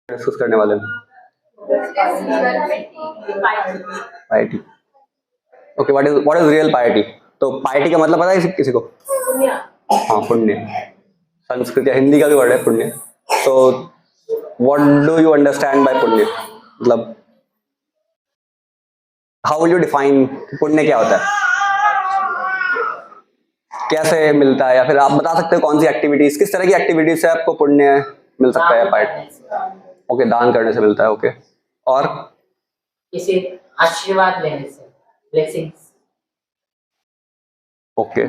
Discuss करने वाले हैं piety. Okay, what is real piety? तो पायटी का मतलब पता है किसी को? हाँ, पुण्य। संस्कृत या हिंदी का भी वर्ड है पुण्य। तो what do you understand by पुण्य? मतलब हाउ विल यू डिफाइन पुण्य क्या होता है, कैसे मिलता है, या फिर आप बता सकते हो कौन सी एक्टिविटीज, किस तरह की एक्टिविटीज से आपको पुण्य मिल सकता है? पायटी। ओके, दान करने से मिलता है। ओके, और किसी आशीर्वाद लेने से, ब्लेसिंग्स। ओके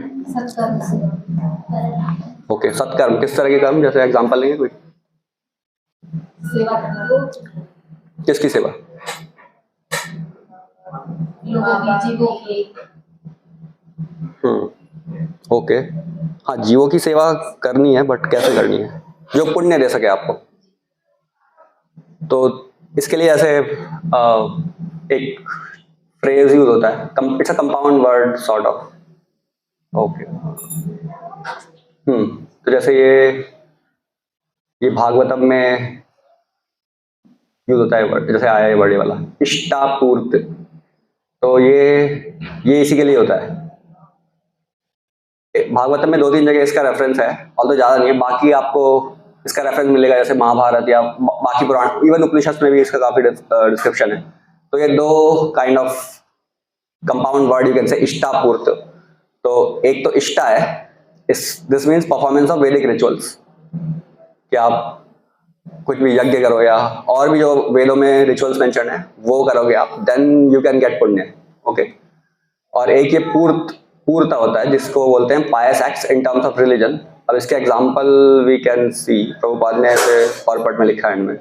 ओके, सत्कर्म, किस तरह के कर्म, जैसे एग्जांपल लेंगे कोई? सेवा करना। किसकी सेवा? जीवों की। ओके, हाँ, जीवों की सेवा करनी है, बट कैसे करनी है जो पुण्य दे सके आपको? तो इसके लिए ऐसे एक फ्रेज यूज होता है, it's a compound word sort of. Okay, तो जैसे ये भागवतम में यूज होता है वर्ड, जैसे आया है वर्ड वाला इष्टापूर्त। तो ये इसी के लिए होता है। भागवतम में 2-3 जगह इसका रेफरेंस है, और तो ज्यादा नहीं है। बाकी आपको इसका रेफरेंस मिलेगा जैसे महाभारत या बाकी पुराण, इवन उपनिषद में भी इसका काफी डिस्क्रिप्शन है। तो ये 2 kind of compound word you can say, इष्टापूर्त। तो एक तो इष्टा है, this means performance of Vedic rituals, कि आप कुछ भी यज्ञ करो या और भी जो वेदों में रिचुअल्स मेंशन है वो करोगे आप, देन यू कैन गेट पुण्य। ओके, और एक ये पूर्ता होता है जिसको बोलते हैं pious acts in terms of religion. अब इसके example we can see, Prabhupada ने ऐसे फॉरवर्ड में लिखा है इनमें।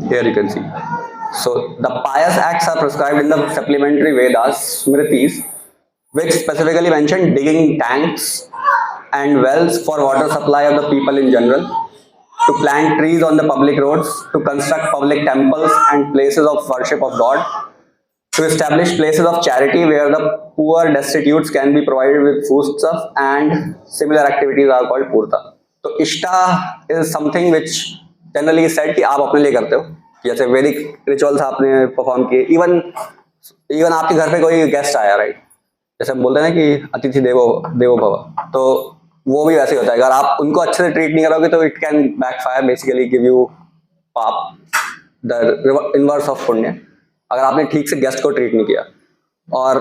Here you can see, so the pious acts are prescribed in the supplementary Vedas, Smritis, which specifically mention digging tanks and wells for water supply of the people in general, to plant trees on the public roads, to construct public temples and places of worship of God, to establish places of charity where the poor destitutes can be provided with foodstuff, and similar activities are called purta. तो इष्टा is something which generally is said कि आप अपने लिए करते हो, जैसे वैदिक rituals आपने परफॉर्म किए, इवन आपके घर पे कोई गेस्ट आया, राइट, जैसे हम बोलते हैं ना कि अतिथि देवो देवो भव, तो वो भी वैसे ही होता है। अगर आप उनको अच्छे से ट्रीट नहीं करोगे तो it can backfire, basically give you पाप, द इनवर्स ऑफ पुण्य, अगर आपने ठीक से गेस्ट को ट्रीट नहीं किया। और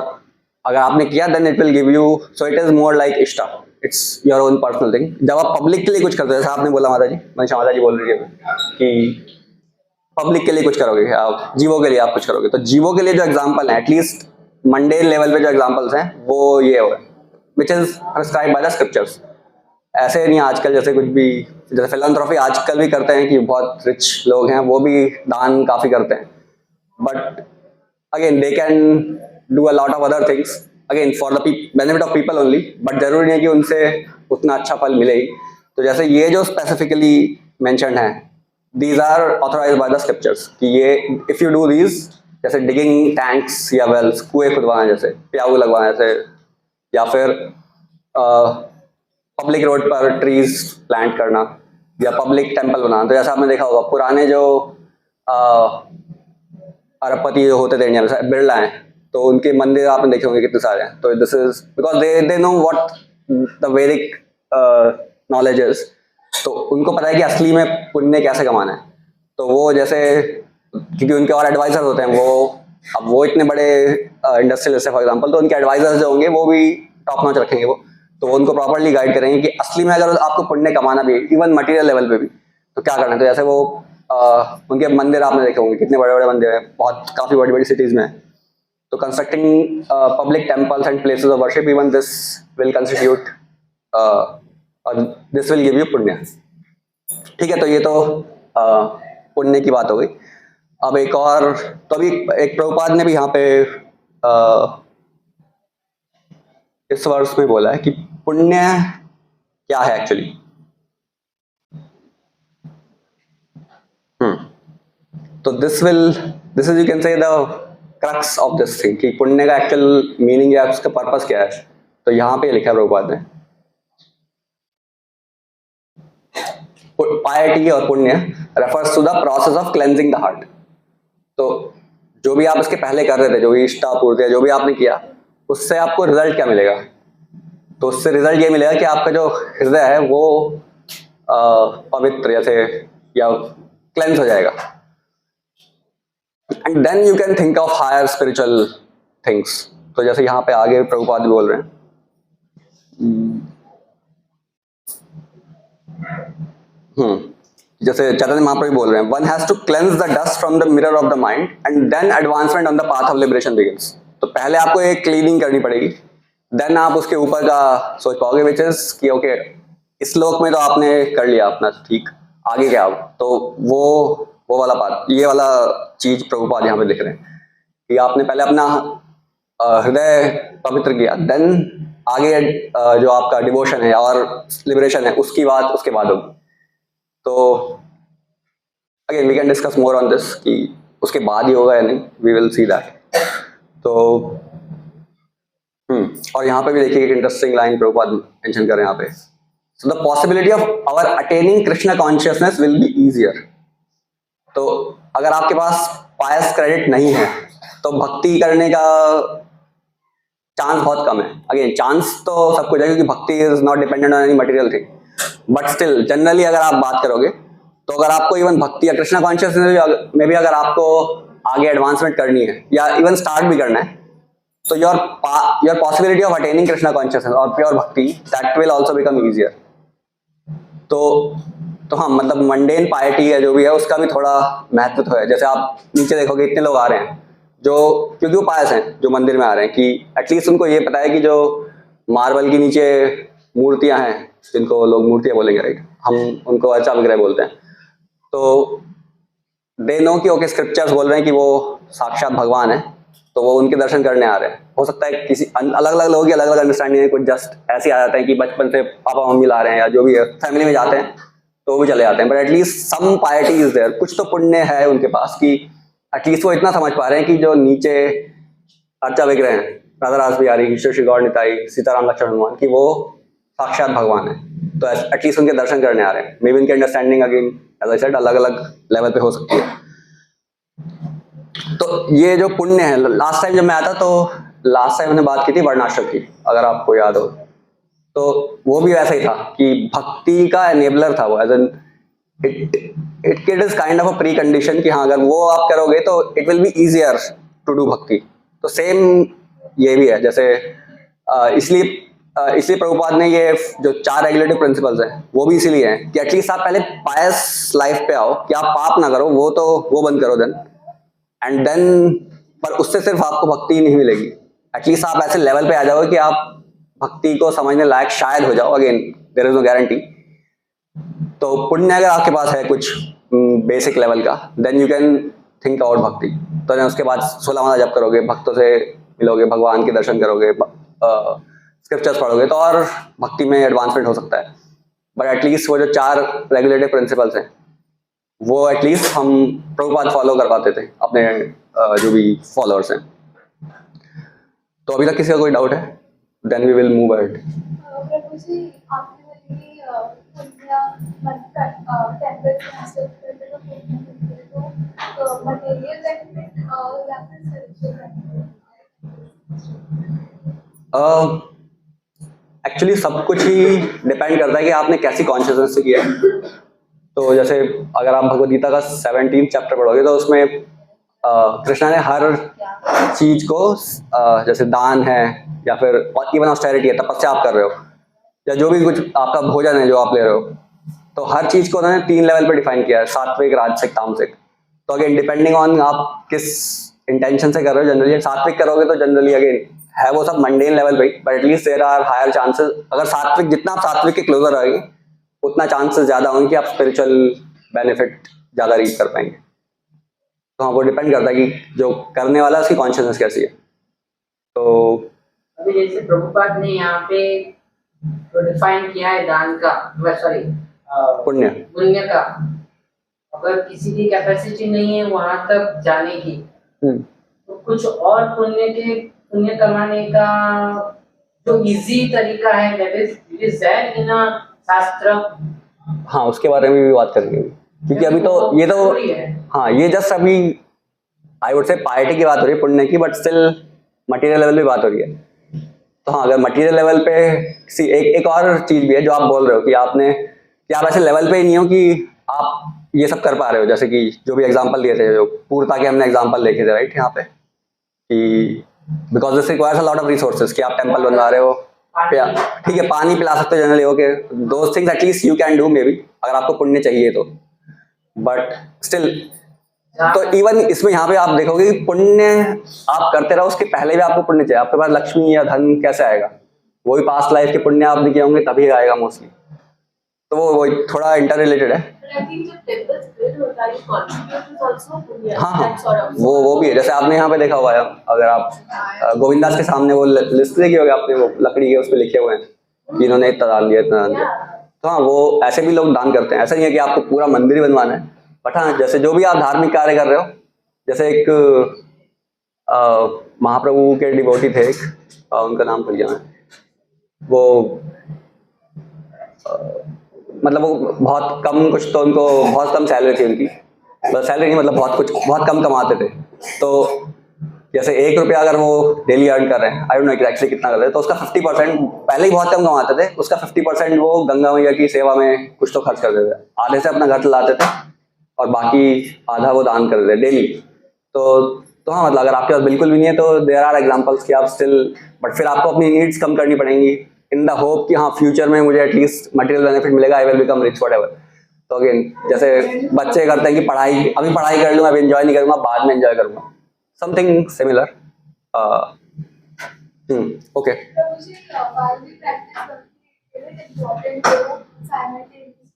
अगर आपने किया then it will give you, so it is more like इष्टा, it's your own personal thing. जब आप पब्लिक के लिए कुछ करते हो, जैसे आपने बोला माता जी, मनीषा माता जी बोल रही है कि पब्लिक के लिए कुछ करोगे, आप जीवों के लिए आप कुछ करोगे, तो जीवों के लिए जो एग्जाम्पल है, एटलीस्ट मंडेन लेवल पे जो एग्जाम्पल्स हैं वो ये हो, which is prescribe by the scriptures. ऐसे नहीं आजकल जैसे कुछ भी, जैसे फिलैंथ्रोपी आजकल भी करते हैं कि बहुत रिच लोग हैं वो भी दान काफी करते हैं, but again they can do a lot of other things again for the benefit of people only, but जरूरी नहीं है कि उनसे उतना अच्छा फल मिले ही। तो जैसे ये जो स्पेसिफिकली मेंशन है, these are authorized by the scriptures कि ये if you do these, जैसे digging tanks या wells, कुएं खुदवाना, जैसे प्याऊ लगवाना, जैसे, या फिर पब्लिक रोड पर ट्रीज प्लांट करना या पब्लिक टेम्पल बनाना। तो जैसा आपने देखा होगा पुराने जो अरबपति होते थे इंडिया में, बिरला हैं, तो उनके मंदिर आपने देखे होंगे कितने सारे हैं। तो this is because they know what the वैदिक नॉलेज इज, तो उनको पता है कि असली में पुण्य कैसे कमाना है। तो वो जैसे, क्योंकि उनके और एडवाइजर होते हैं, अब वो इतने बड़े इंडस्ट्रियलिस्ट है फॉर एग्जांपल, तो उनके एडवाइजर्स जो होंगे वो भी टॉप नॉच रखेंगे वो, तो वो उनको प्रॉपर्ली गाइड करेंगे कि असली में अगर आपको पुण्य कमाना भी, इवन मटेरियल लेवल पे भी, तो क्या करना है। तो जैसे वो उनके मंदिर आपने देखे होंगे, कितने बड़े बड़े मंदिर हैं, बहुत काफी बड़ी बड़ी सिटीज में। तो constructing public temples and places of worship, even this will constitute, this will give you पुण्य। ठीक है, तो ये तो पुण्य की बात हो गई। अब एक और, तो अभी एक प्रभुपाद ने भी यहाँ पे इस वर्ष में बोला है कि पुण्य क्या है एक्चुअली। तो दिस इज यू कैन से the crux of this thing कि पुण्य का एक्चुअल मीनिंग या उसका पर्पस क्या है। तो यहाँ पे लिखा है प्रभुपाद ने, पायटी और पुण्य refers to the process of cleansing the heart. तो जो भी आप इसके पहले कर रहे थे, जो भी इष्टा पूर्ति जो भी आपने किया, उससे आपको रिजल्ट क्या मिलेगा? तो उससे रिजल्ट ये मिलेगा कि आपका जो हृदय है वो पवित्र जैसे या क्लेंस हो जाएगा। And then you can think of higher spiritual things. तो जैसे यहाँ पे आगे प्रभुपाद भी बोल रहे हैं, जैसे चैतन्य महाप्रभु भी बोल रहे हैं, one has to cleanse the dust from the mirror of the mind and then advancement on the path of liberation begins. तो पहले आपको एक क्लीनिंग करनी पड़ेगी, देन आप उसके ऊपर का सोच पाओगे, विच इज कि ओके इस श्लोक में तो आपने कर लिया अपना ठीक, आगे क्या? तो वो वाला पाठ, ये वाला चीज प्रभुपाद यहाँ पे लिख रहे हैं कि आपने पहले अपना हृदय पवित्र किया, देन आगे जो आपका डिवोशन है और लिबरेशन है उसकी बात उसके बाद होगी। तो again we can discuss more on this कि उसके बाद ही होगा या नहीं, वी विल सी दैट। तो और यहाँ पे भी देखिए एक इंटरेस्टिंग लाइन प्रभुपाद मेंशन कर रहे हैं यहाँ पे, so the possibility of our attaining Krishna consciousness will be easier. तो अगर आपके पास पायस क्रेडिट नहीं है तो भक्ति करने का चांस बहुत कम है। अगेन चांस तो सब कुछ है क्योंकि भक्ति is not dependent on any material thing, but still generally अगर आप बात करोगे तो अगर आपको इवन भक्ति या कृष्ण कॉन्शियसनेस में भी अगर आपको आगे एडवांसमेंट करनी है या इवन स्टार्ट भी करना है, तो your possibility of attaining Krishna consciousness और प्योर भक्ति that will also become easier. तो हाँ, मतलब मंडेन पायटी है जो भी है उसका भी थोड़ा महत्व तो है। जैसे आप नीचे देखोगे इतने लोग आ रहे हैं जो, क्योंकि वो पायस हैं, जो मंदिर में आ रहे हैं कि एटलीस्ट उनको ये पता है कि जो मार्बल की नीचे मूर्तियां हैं, जिनको लोग मूर्तियां बोलेंगे, राइट, हम उनको अर्चा विग्रह बोलते हैं, तो दे नो कि ओके स्क्रिप्चर्स बोल रहे हैं कि वो साक्षात भगवान है, तो वो उनके दर्शन करने आ रहे हैं। हो सकता है किसी अलग अलग लोगों की अलग अलग अंडरस्टैंडिंग है, कुछ जस्ट ऐसे आ जाते हैं कि बचपन से पापा मम्मी ला रहे हैं या जो भी है फैमिली में जाते हैं तो वो भी चले जाते हैं, but at least some piety is there, कुछ तो पुण्य है उनके पास कि एटलीस्ट वो इतना समझ पा रहे हैं कि जो नीचे अर्चा विग्रह हैं, राधा रास बिहारी, श्री गौर निताई, सीताराम लक्ष्मण हनुमान, की वो साक्षात भगवान है, तो एटलीस्ट उनके दर्शन करने आ रहे हैं। मे बी उनकी understanding again as I said अलग अलग लेवल पे हो सकती है। तो ये जो पुण्य है, लास्ट टाइम जब मैं आया था तो लास्ट टाइम मैंने बात की थी वर्णाश्रम की, अगर आपको याद हो, तो वो भी वैसा ही था कि भक्ति का एनेबलर था वो, as an it is kind of a precondition कि हाँ अगर वो आप करोगे तो it will be easier to do bhakti. तो सेम ये भी है, जैसे इसलिए प्रभुपाद ने ये जो 4 रेगुलेटिव प्रिंसिपल्स हैं वो भी इसीलिए हैं कि एटलीस्ट आप पहले पायस लाइफ पे आओ कि आप पाप ना करो, वो बंद करो देन, एंड देन पर उससे सिर्फ आपको भक्ति नहीं मिलेगी, एटलीस्ट आप ऐसे लेवल पे आ जाओगे कि आप भक्ति को समझने लायक शायद हो जाओ। Again there is no guarantee. तो पुण्य अगर आपके पास है कुछ बेसिक लेवल का, then you can think about bhakti. तो उसके बाद 16 माला जप करोगे, भक्तों से मिलोगे, भगवान के दर्शन करोगे, स्क्रिप्चर्स पढ़ोगे, तो और भक्ति में एडवांसमेंट हो सकता है। बट एटलीस्ट वो जो 4 रेगुलेटिव प्रिंसिपल्स हैं वो एटलीस्ट हम प्रभुपाद फॉलो कर पाते थे अपने जो भी फॉलोअर्स हैं। तो अभी तक किसी का कोई डाउट है? Then we will move ahead. Prabhu ji, आपने बोली पुण्य मटेरियल बेनिफिट या फिर स्पिरिचुअल बेनिफिट? एक्चुअली सब कुछ ही डिपेंड करता है कि आपने कैसी कॉन्शियसनेस से किया है। तो जैसे अगर आप भगवद गीता का 17th चैप्टर पढ़ोगे तो उसमें कृष्णा ने हर चीज को जैसे दान है या फिर इवन ऑस्टेरिटी है, तपस्या आप कर रहे हो, या जो भी कुछ आपका भोजन है जो आप ले रहे हो, तो हर चीज को उन्होंने 3 लेवल पे डिफाइन किया है, सात्विक, राजसिक, तामसिक। तो अगेन डिपेंडिंग ऑन आप किस इंटेंशन से कर रहे हो, जनरली सात्विक करोगे तो जनरली अगेन है वो सब मंडेन लेवल पे, but at least there are higher chances. अगर सात्विक, जितना आप सात्विक के क्लोजर रहेंगे उतना चांसेस ज्यादा होंगे कि आप स्पिरिचुअल बेनिफिट ज्यादा रीच कर पाएंगे। तो हाँ, वो डिपेंड करता है कि जो करने वाला है उसकी कॉन्शियसनेस कैसी है। तो अभी जैसे प्रभुपाद ने यहाँ पे तो डिफाइन किया है दान का, सॉरी पुण्य का, अगर किसी की कैपेसिटी नहीं है वहां तक जाने की, तो कुछ और पुण्य कमाने का जो इजी तरीका है, दैट इज देयर इन अ शास्त्र, हाँ उसके बारे में भी बात करेंगे, क्योंकि अभी तो ये तो जरूरी है। हाँ ये जस्ट अभी आई वुड से पार्टी की बात हो रही है, पुण्य की, बट स्टिल मटेरियल लेवल पे बात हो रही है। तो हाँ अगर मटेरियल लेवल पे एक और चीज भी है जो आप बोल रहे हो कि आप ऐसे लेवल पे ही नहीं हो कि आप ये सब कर पा रहे हो, जैसे कि जो भी एग्जांपल दिए थे, जो पूर्णता के हमने एग्जांपल देखे थे राइट यहाँ पे, कि because this requires a lot of resources, कि आप टेम्पल बनवा रहे हो, ठीक है पानी पिला सकते हो generally, okay those things at least you can do may be, अगर आपको पुण्य चाहिए तो, बट स्टिल तो इवन इसमें यहाँ पे आप देखोगे कि पुण्य आप करते रहो, उसके पहले भी आपको पुण्य चाहिए। आपके पास लक्ष्मी या धन कैसे आएगा, वही पास्ट लाइफ के पुण्य आपने किए होंगे तभी आएगा मोस्टली, तो वो थोड़ा इंटर रिलेटेड है। But I think जब temples build होता है, it contributes also punya. हाँ That sort of. वो भी है, जैसे आपने यहाँ पे देखा हुआ है, अगर आप गोविंदास के सामने वो लिस्ट देखी होगी आपने, वो लकड़ी के उस पर लिखे हुए हैं कि इन्होंने इतना दान दिया इतना दान दिया। तो हाँ वो ऐसे भी लोग दान करते हैं, ऐसा नहीं है कि आपको पूरा मंदिर ही बनवाना है, बट हाँ जैसे जो भी आप धार्मिक कार्य कर रहे हो, जैसे एक महाप्रभु के डिवोटी थे एक, उनका नाम भूल गया मैं, वो मतलब वो बहुत कम, कुछ तो उनको बहुत कम सैलरी थी उनकी, सैलरी नहीं मतलब बहुत कम कमाते थे। तो जैसे 1 रुपया अगर वो डेली अर्न कर रहे हैं, आई डोंट नो एक्चुअली कितना कर रहे हैं, तो उसका 50%, पहले ही बहुत कम कमाते थे, उसका 50% वो गंगा मैया की सेवा में कुछ तो खर्च कर देते थे, आधे से अपना घर चलाते थे और बाकी आधा वो दान कर देते डेली। तो हाँ मतलब अगर आपके पास बिल्कुल भी नहीं है तो देयर आर एग्जाम्पल्स कि आप स्टिल, बट फिर आपको अपनी नीड्स कम करनी पड़ेंगी इन द होप कि हाँ फ्यूचर में मुझे एटलीस्ट मटेरियल बेनिफिट मिलेगा, I will become rich whatever. तो अगेन जैसे बच्चे करते हैं कि अभी पढ़ाई कर लूँ, अभी एंजॉय नहीं करूँगा, बाद में एंजॉय करूँगा, समथिंग सिमिलर। ओके तो मुझे while we practice something, it is important to simultaneously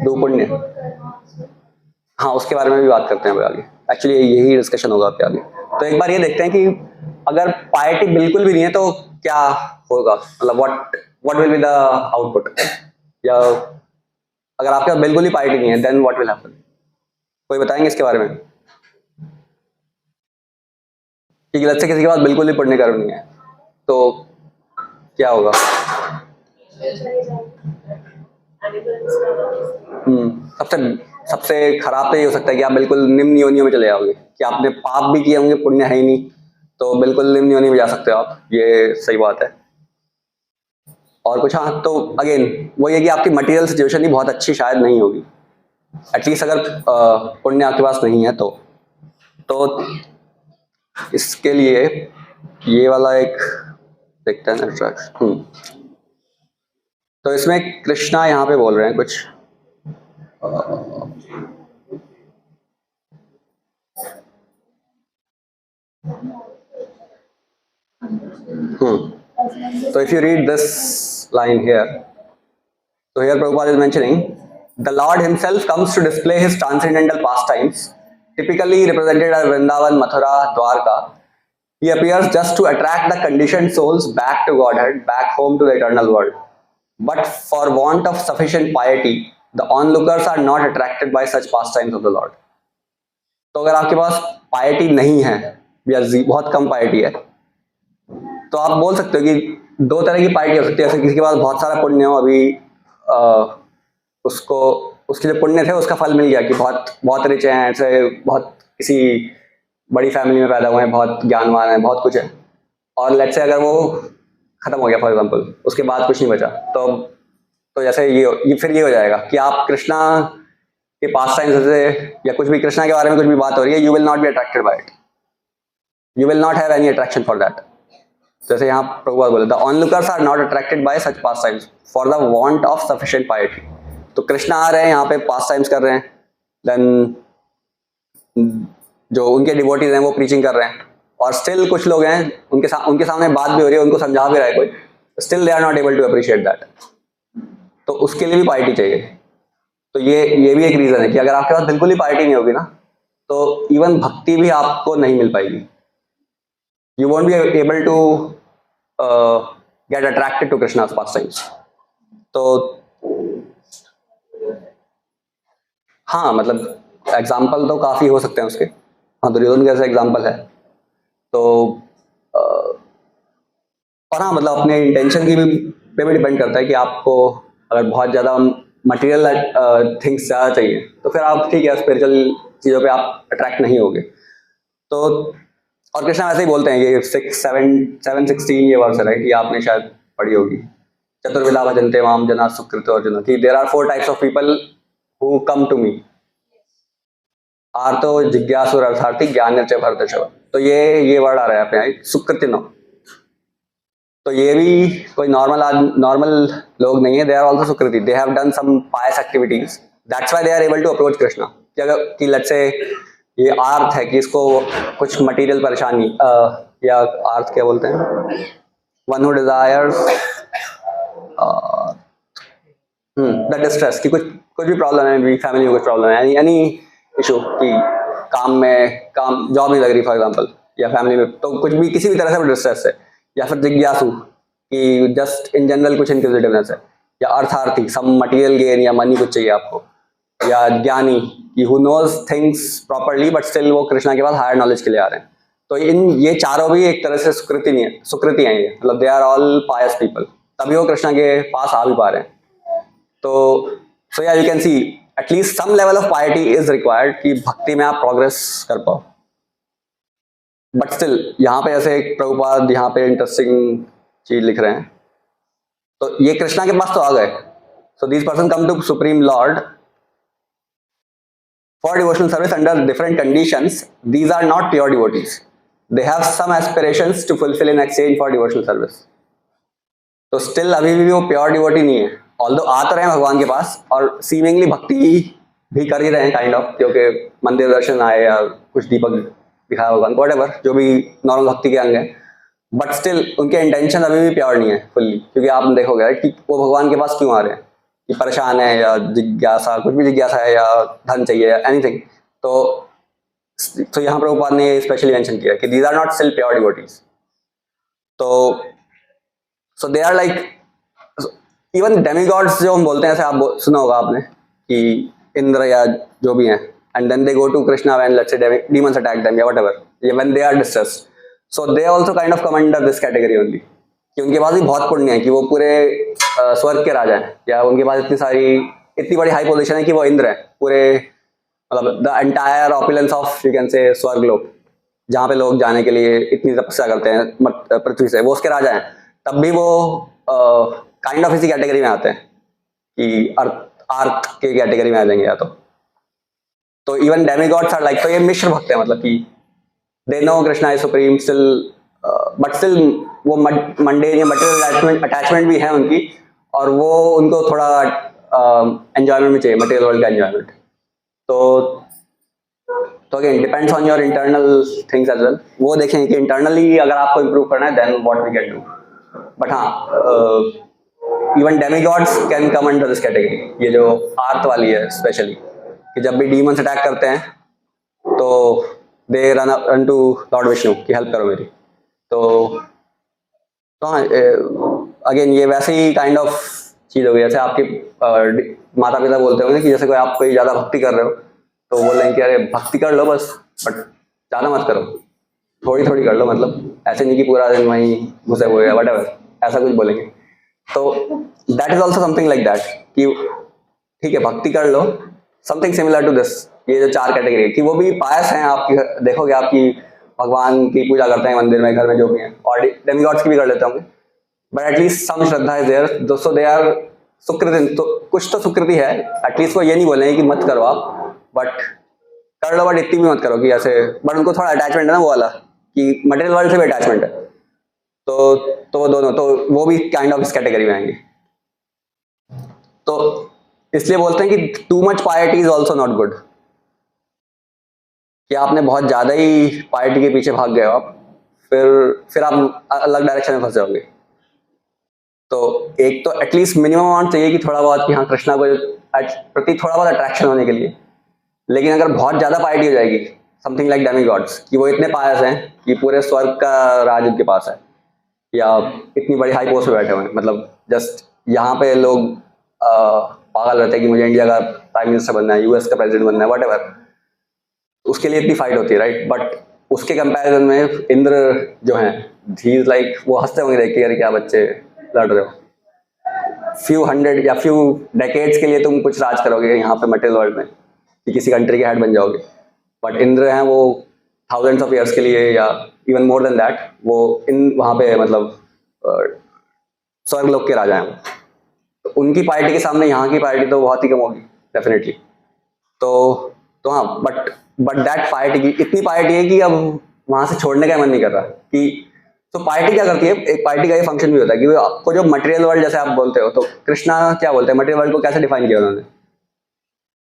do पुण्य। करना also. हाँ उसके बारे में भी बात करते हैं अभी आगे, एक्चुअली यही डिस्कशन होगा आपके आगे। तो एक बार ये देखते हैं कि अगर पायटी बिल्कुल भी नहीं है तो क्या होगा, मतलब what will be the output, या अगर आपके पास बिल्कुल ही पायटी नहीं है देन व्हाट विल हैपन, कोई बताएंगे इसके बारे में? कि let's say किसी के पास बिल्कुल ही पुण्य कर्म नहीं है तो क्या होगा? सबसे खराब तो ये हो सकता है कि आप बिल्कुल निम्न योनियों में चले जाओगे, कि आपने पाप भी किए होंगे, पुण्य है ही नहीं, तो बिल्कुल निम्न योनि में जा सकते हो आप, ये सही बात है। और कुछ हाँ तो अगेन वो ये कि आपकी मटेरियल सिचुएशन ही बहुत अच्छी शायद नहीं होगी, एटलीस्ट अगर पुण्य आपके पास नहीं है तो इसके लिए ये वाला एक देखते हैं इंस्ट्रक्शन। तो इसमें कृष्णा यहाँ पे बोल रहे हैं कुछ, So if you read this line here, so here Prabhupada is mentioning, the Lord himself comes to display his transcendental pastimes, typically represented as Vrindavan, Mathura, Dwarka. He appears just to attract the conditioned souls back to Godhead, back home to the eternal world. But for want of sufficient piety, the onlookers are not attracted by such pastimes of the Lord. तो अगर आपके पास piety नहीं है या बहुत कम piety है तो आप बोल सकते हो कि दो तरह की पार्टी हो सकती है। जैसे किसी के पास बहुत सारा पुण्य हो, अभी उसको उसके जो पुण्य थे उसका फल मिल गया कि बहुत रिच हैं, ऐसे बहुत किसी बड़ी फैमिली में पैदा हुए हैं, बहुत ज्ञानवान है, बहुत कुछ है, और लेट्स से अगर वो खत्म हो गया फॉर एग्जांपल, उसके बाद कुछ नहीं बचा, तो जैसे ये फिर ये हो जाएगा कि आप कृष्णा के पास टाइम से या कुछ भी कृष्णा के बारे में कुछ भी बात हो रही है, you will not be attracted by it, you will not have any attraction for that. जैसे यहाँ प्रभुपाद बोले, the onlookers are not attracted by such pastimes for the want of sufficient piety. तो कृष्णा आ रहे हैं यहाँ पे पास टाइम्स कर रहे हैं, देन जो उनके डिवोटीज हैं वो प्रीचिंग कर रहे हैं, और स्टिल कुछ लोग हैं उनके सामने बात भी हो रही है, उनको समझा भी रहा है कोई, still they are not able to appreciate that, तो उसके लिए भी पार्टी चाहिए। तो ये भी एक रीजन है कि अगर आपके पास बिल्कुल ही पार्टी नहीं होगी ना तो इवन भक्ति भी आपको नहीं मिल पाएगी, you won't be able to get attracted to Krishna's pastimes. तो हाँ मतलब एग्जाम्पल तो काफी हो सकते हैं उसके, हाँ दुर्योधन जैसा एग्जाम्पल है, तो और हाँ मतलब अपने इंटेंशन की भी पे भी डिपेंड करता है कि आपको अगर बहुत ज़्यादा मटेरियल थिंग्स ज़्यादा चाहिए, तो फिर आप ठीक है स्पिरिचुअल चीज़ों पे आप अट्रैक्ट नहीं होगे। तो और कृष्णा वैसे ही बोलते हैं, ये 7:16 ये वर्स है राइट, ये आपने शायद पढ़ी होगी, चतुर्विधा भजन्ते माम जना सुकृत अर्जुन, कि there are 4 types of people who come to me, आर्तो जिज्ञासु अर्थार्थी ज्ञान निर्चय भरतर्षभ। तो ये वर्ड आ रहा है यहाँ पे सुकृतिनो, तो ये भी कोई नॉर्मल लोग नहीं है, दे आर ऑल्सो सुकृति, they have done some pious activities, that's why they are able to approach Krishna. कि अगर कि लेट्स से ये आर्थ है कि इसको कुछ मटेरियल परेशानी या आर्थ क्या बोलते हैं, one who desires the distress, कि कुछ भी प्रॉब्लम है, फैमिली में कुछ प्रॉब्लम है, एनी इशू, कि काम जॉब नहीं लग रही फॉर एग्जांपल, या फैमिली में तो कुछ भी किसी भी तरह से डिस्ट्रेस है, या फिर जिज्ञासु कि जस्ट इन जनरल कुछ इंक्विजिटिवनेस है, या अर्थार्थी सम मटेरियल गेन या मनी कुछ चाहिए आपको, या ज्ञानी कि who knows things properly but still वो कृष्णा के पास हायर नॉलेज के लिए आ रहे हैं। तो ये चारों भी एक तरह से सुकृति हैं, ये मतलब they are all pious people, तभी वो कृष्णा के पास आ भी पा रहे हैं। तो सो या you can see at least some level of piety is required कि भक्ति में आप प्रोग्रेस कर पाओ। बट स्टिल यहाँ पे ऐसे एक प्रभुपाद यहाँ पे इंटरेस्टिंग चीज लिख रहे हैं, तो ये कृष्णा के पास तो आ गए, so these person come to supreme lord for devotional service under different conditions, these are not pure devotees, they have some aspirations to fulfil in exchange for devotional service. तो स्टिल अभी भी वो प्योर डिवोटी नहीं है, although आ तो रहे हैं भगवान के पास और सीमिंगली भक्ति भी कर ही रहे हैं काइंड ऑफ, क्योंकि मंदिर दर्शन आए या कुछ दीपक दिखाया भगवान, व्हाटएवर जो भी नॉर्मल भक्ति के अंग है, बट स्टिल उनके इंटेंशन अभी भी प्योर नहीं है फुल्ली, क्योंकि आप देखोगे राइट कि वो भगवान के पास क्यों आ रहे हैं, कि परेशान है या जिज्ञासा, कुछ भी जिज्ञासा है, या धन चाहिए या एनीथिंग। तो यहाँ प्रभुपाद ने स्पेशली मेंशन किया कि these are not still pure devotees. तो so they are like even demigods जो हम बोलते हैं, ऐसे आप सुना होगा आपने कि इंद्र या जो भी हैं, and then they go to Krishna when let's say demons attack them या whatever, when they are distressed, so they also kind of come under this category only, कि उनके पास भी बहुत पुण्य है कि वो पूरे स्वर्ग के राजा हैं, या उनके पास इतनी बड़ी हाई पोजीशन है कि वो इंद्र है, पूरे मतलब the entire opulence of you can से स्वर्ग लोक, जहाँ पे लोग जाने के लिए इतनी तपस्या करते हैं पृथ्वी से, वो उसके राजा हैं, तब भी वो काइंड ऑफ इसी कैटेगरी में आते हैं कि अर्थ के कैटेगरी में आ जाएंगे या तो इवन डेमीगॉड्स आर लाइक, तो ये मिश्र भक्त है, मतलब कि they know Krishna is supreme still, but still वो मंडेन या मटेरियल अटैचमेंट भी है उनकी, और वो उनको थोड़ा एंजॉयमेंट भी चाहिए, मटेरियल वर्ल्ड का एंजॉयमेंट। तो again depends on your internal things as well, वो देखें कि इंटरनली अगर आपको इम्प्रूव करना है then what we can do. But हाँ, even demigods can come under this category, ये जो आर्थ वाली है स्पेशली, कि जब भी डीमंस अटैक करते हैं तो they run to lord Vishnu कि हेल्प करो मेरी। तो हाँ, अगेन ये वैसे ही काइंड ऑफ चीज़ हो गई, जैसे आपके माता पिता बोलते होंगे कि जैसे कोई आप कोई ज़्यादा भक्ति कर रहे हो तो बोल रहे हैं कि अरे भक्ति कर लो बस, बट ज़्यादा मत करो, थोड़ी थोड़ी कर लो, मतलब ऐसे नहीं कि पूरा दिन वहीं घुसे हुए या व्हाटएवर, ऐसा कुछ बोलेंगे। तो that is also something like that कि ठीक है भक्ति कर लो, समथिंग सिमिलर टू दिस, ये जो 4 कैटेगरी कि वो भी पायस हैं, आपकी देखोगे आपकी भगवान की पूजा करते हैं मंदिर में, घर में जो भी हैं, और डेमीगॉड्स की भी कर लेते होंगे, बट एटलीस्ट सम श्रद्धा इज देयर, दोस्तों दे आर सुकृति, तो कुछ तो सुकृति है, एटलीस्ट वो ये नहीं बोलेंगे कि मत करो आप, बट कर लो, बट इतनी भी मत करो कि ऐसे, बट उनको थोड़ा अटैचमेंट है ना वो वाला, कि मटेरियल वर्ल्ड से भी अटैचमेंट है, तो वो दोनों, तो वो भी काइंड ऑफ इस कैटेगरी में आएंगे। तो इसलिए बोलते हैं कि too much parity is also not good, कि आपने बहुत ज्यादा ही पायरिटी के पीछे भाग गए हो आप, फिर आप अलग डायरेक्शन में फंस जाओगे। तो एक तो एटलीस्ट मिनिमम अमाउंट चाहिए कि थोड़ा बहुत, कि हाँ कृष्णा को प्रति थोड़ा बहुत अट्रैक्शन होने के लिए, लेकिन अगर बहुत ज्यादा पायरिटी हो जाएगी, समथिंग लाइक डेमीगॉड्स, कि वो इतने पायस हैं कि पूरे स्वर्ग का राज उनके पास है, या इतनी बड़ी हाई पोस्ट पे बैठे हुए हैं, मतलब जस्ट यहाँ पे लोग पागल रहते हैं कि मुझे इंडिया का प्राइम मिनिस्टर बनना है, यूएस का प्रेसिडेंट बनना है, व्हाटएवर, उसके लिए इतनी फाइट होती है राइट। बट उसके कंपैरिजन में इंद्र जो हैं, ही इज लाइक, वो हंसते होंगे देख के, अरे क्या बच्चे लड़ रहे हो, फ्यू हंड्रेड या फ्यू डेकेड्स के लिए तुम कुछ राज करोगे यहाँ पे मटेरियल वर्ल्ड में, कि किसी कंट्री के हेड बन जाओगे। बट इंद्र हैं वो थाउजेंड्स ऑफ ईयर्स के लिए या इवन मोर देन दैट, वो वहाँ पे मतलब स्वर्गलोक के राजा हैं। तो उनकी पार्टी के सामने यहाँ की पार्टी तो बहुत ही कम होगी डेफिनेटली। तो हाँ, बट दैट पार्टी की इतनी पार्टी है कि अब वहाँ से छोड़ने का मन नहीं कर रहा। कि तो पार्टी क्या करती है, एक पार्टी का ये फंक्शन भी होता है कि वो आपको जो मटेरियल वर्ल्ड जैसे आप बोलते हो, तो कृष्णा क्या बोलते हैं मटेरियल वर्ल्ड को कैसे डिफाइन किया उन्होंने,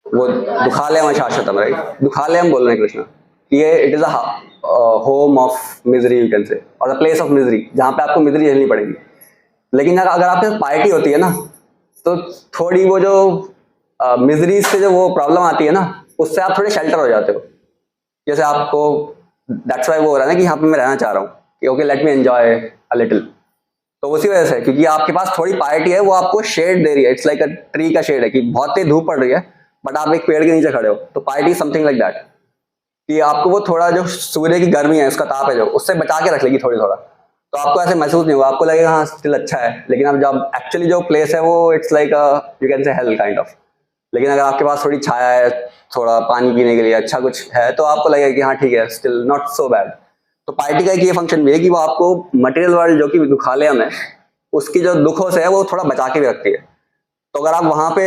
वो दुखालयम शाश्वतम, राइट? दुखालयम बोल रहे हैं कृष्णा, ये it is a home of misery you can से, और द प्लेस ऑफ मिजरी, जहाँ पे आपको मिजरी झेलनी पड़ेगी। लेकिन अगर आपके साथ पार्टी होती है ना, तो थोड़ी वो जो मिजरी से जो वो प्रॉब्लम आती है ना, उससे आप थोड़े शेल्टर हो जाते हो। जैसे आपको दैट्स वाई वो हो रहा है ना कि यहाँ पे मैं रहना चाह रहा हूँ, कि okay let me enjoy a little. तो उसी वजह से, क्योंकि आपके पास थोड़ी पार्टी है, वो आपको शेड दे रही है, इट्स लाइक अ ट्री का शेड है, कि बहुत तेज धूप पड़ रही है बट आप एक पेड़ के नीचे खड़े हो, तो पार्टी समथिंग लाइक दैट, कि आपको वो थोड़ा जो सूर्य की गर्मी है, उसका ताप है जो, उससे बचा के रख लेगी थोड़ा। तो आपको ऐसे महसूस नहीं होगा, आपको लगेगा हाँ स्टिल अच्छा है। लेकिन अब जब एक्चुअली जो प्लेस है वो इट्स लाइक यू कैन से हेल काइंड ऑफ। लेकिन अगर आपके पास थोड़ी छाया है, थोड़ा पानी पीने के लिए अच्छा कुछ है, तो आपको लगेगा कि हाँ ठीक है, स्टिल नॉट सो बैड। तो पार्टी का एक ये फंक्शन भी है कि वो आपको मटेरियल वर्ल्ड जो कि दुखालयम है, उसकी जो दुखों से है वो थोड़ा बचा के भी रखती है। तो अगर आप वहां पे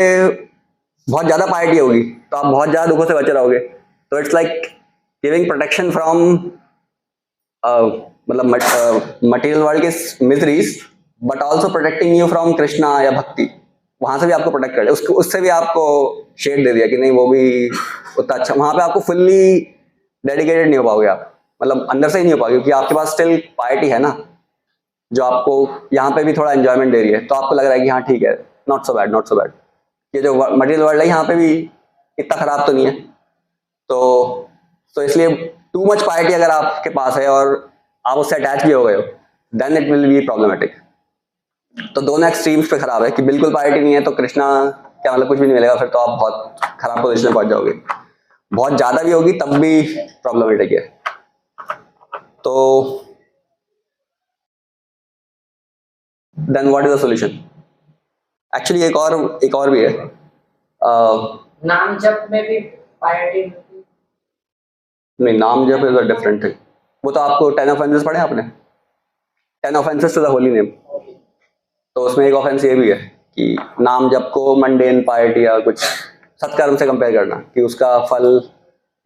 बहुत ज्यादा पार्टी होगी तो आप बहुत ज्यादा दुखों से बचे रहोगे। तो it's like giving protection from मतलब मटेरियल वर्ल्ड के miseries, but also protecting you from Krishna या भक्ति। वहां से भी आपको प्रोटेक्ट कर, उसको उससे भी आपको शेड दे दिया कि नहीं वो भी उतना अच्छा। वहां पे आपको फुल्ली डेडिकेटेड नहीं हो पाओगे आप, मतलब अंदर से ही नहीं हो पाओगे, क्योंकि आपके पास स्टिल पार्टी है ना, जो आपको यहाँ पे भी थोड़ा एंजॉयमेंट दे रही है। तो आपको लग रहा है कि हाँ ठीक है, not so bad, not so bad. ये जो मटेरियल वर्ल्ड है यहाँ पे भी इतना खराब तो नहीं है। तो इसलिए टू मच पार्टी अगर आपके पास है और आप उससे अटैच भी हो गए हो, then it will be problematic. तो दोनों एक्सट्रीम्स पे खराब है, कि बिल्कुल पार्टी नहीं है तो कृष्णा क्या मतलब कुछ भी नहीं मिलेगा, फिर तो आप बहुत खराब पोजीशन में पहुंच जाओगे। बहुत ज्यादा भी होगी तब भी प्रॉब्लमेटिक है। तो then what is the solution? Actually एक और भी है। नाम जप में भी पार्टी नहीं, नाम जप इज अ डिफरेंट थिंग। वो तो आपको 10 ऑफेंसेस पढ़े आपने, 10 offences to the holy name. तो उसमें एक ऑफेंस ये भी है कि नाम जप को मंडेन पार्टी या कुछ सत्कर्म से कंपेयर करना, कि उसका फल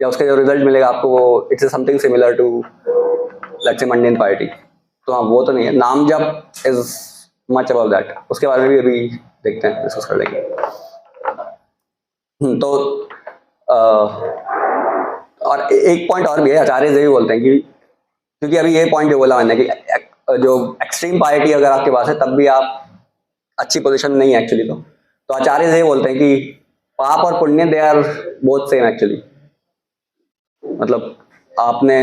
या उसका जो रिजल्ट मिलेगा आपको वो it's something similar to let's say mundane party. तो हाँ, वो तो नहीं है। नाम जप इज मच अबव दैट। उसके बारे में भी अभी देखते हैं, डिस्कस कर लेंगे। तो और एक पॉइंट और भी है, आचार्य जी भी बोलते हैं कि क्योंकि अभी ये पॉइंट जो बोला मैंने कि जो एक्सट्रीम पार्टी अगर आपके पास है तब भी आप अच्छी पोजीशन नहीं है एक्चुअली। तो आचार्य जी बोलते हैं कि पाप और पुण्य they are both same actually. मतलब आपने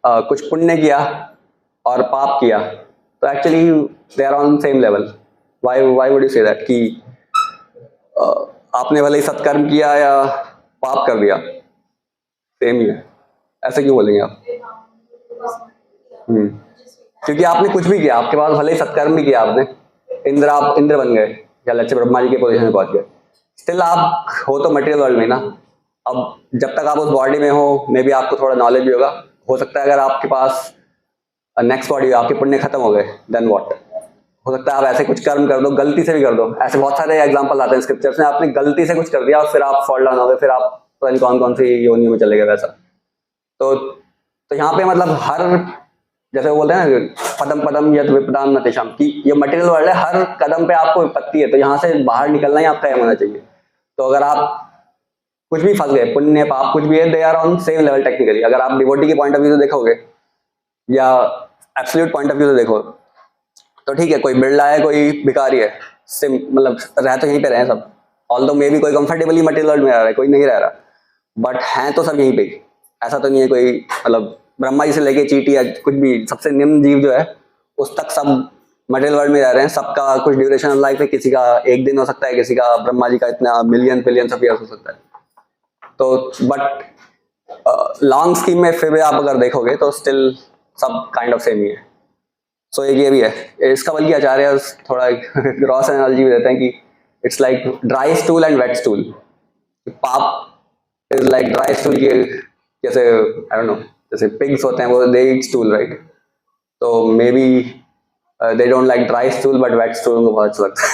कुछ पुण्य किया और पाप किया तो actually they are on same level. Why would you say that कि आपने भले ही सत्कर्म किया या पाप कर दिया, सेम ही है। ऐसे क्यों बोलेंगे आप? क्योंकि आपने कुछ भी किया, आपके पास भले ही सत्कर्म भी किया आपने, आप इंद्र बन गए या लक्ष्य ब्रह्मा जी के पोजीशन में पहुंच गए, स्टिल आप हो तो मटेरियल वर्ल्ड में ना। अब जब तक आप उस बॉडी में हो, मे बी आपको थोड़ा नॉलेज भी होगा। हो सकता है अगर आपके पास नेक्स्ट बॉडी हो, आपके पुण्य खत्म हो गए, देन व्हाट? हो सकता है आप ऐसे कुछ कर्म कर दो, गलती से भी कर दो। ऐसे बहुत सारे एग्जांपल आते हैं स्क्रिप्चर्स में, आपने गलती से कुछ कर दिया और फिर आप फॉल डाउन हो गए, फिर आप पता नहीं कौन कौन सी योनियों में चले गए वैसा। तो यहाँ पे मतलब हर, जैसे वो बोलते हैं ना, पदम पदम यद विपदाम न तेषाम, कि ये मटेरियल वर्ल्ड है, हर कदम पे आपको विपत्ति है, तो यहाँ से बाहर निकलना ही आपका एम होना चाहिए। तो अगर आप कुछ भी फंस गए, पुण्य पाप कुछ भी है, they are on same level technically. अगर आप डिवोटी के पॉइंट ऑफ व्यू से देखोगे या एब्सोल्यूट पॉइंट ऑफ व्यू से देखो तो ठीक है, कोई बिरला है, कोई भिखारी है, सिम मतलब रह तो यहीं पे रहे सब। ऑल्दो मे बी कोई कंफर्टेबली मटेरियल वर्ल्ड में रह रहा है, कोई नहीं रह रहा, बट हैं तो सब यहीं पे। ऐसा तो नहीं है कोई, मतलब ब्रह्मा जी से लेके चींटी या कुछ भी सबसे निम्न जीव जो है उस तक सब मटेरियल वर्ल्ड में रह रहे हैं। सबका कुछ ड्यूरेशन ऑफ लाइफ है, किसी का एक दिन हो सकता है, किसी का ब्रह्मा जी का इतना मिलियन बिलियंस ऑफ ईयर्स हो सकता है। तो बट लॉन्ग स्कीम में फिर भी आप अगर देखोगे तो स्टिल सब काइंड ऑफ सेम ही है। सो एक ये भी है, इसका बल्कि आचार्य थोड़ा ग्रॉस एनालॉजी भी देते हैं कि it's like dry stool and wet stool. पाप इज लाइक ड्राई स्टूल के जैसे, आई डोंट नो, जैसे पिग्स होते हैं वो दे ईट स्टूल, राइट? तो maybe they don't like dry stool but wet stool उनको बहुत अच्छा लगता है.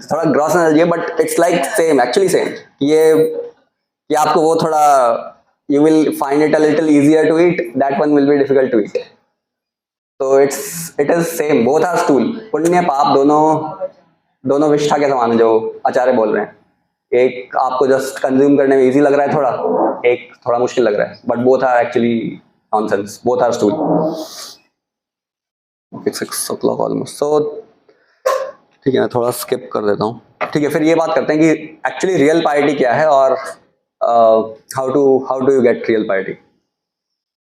थोड़ा ग्रॉस एनालॉजी है but it's like same, actually same. ये आपको वो थोड़ा, you will find it a little easier to eat, that one will be difficult to eat. So it is same, both are stool. पुण्य पाप दोनों विष्ठा के समान है जो आचार्य बोल रहे हैं. एक आपको जस्ट कंज्यूम करने में इजी लग रहा है थोड़ा, एक थोड़ा मुश्किल लग रहा है, but both are actually nonsense, both are stool. Okay, 6 o'clock almost. So ठीक है, मैं थोड़ा स्किप कर देता हूँ. ठीक है, फिर ये बात करते हैं कि एक्चुअली रियल पाइटी क्या है और how do you get real piety.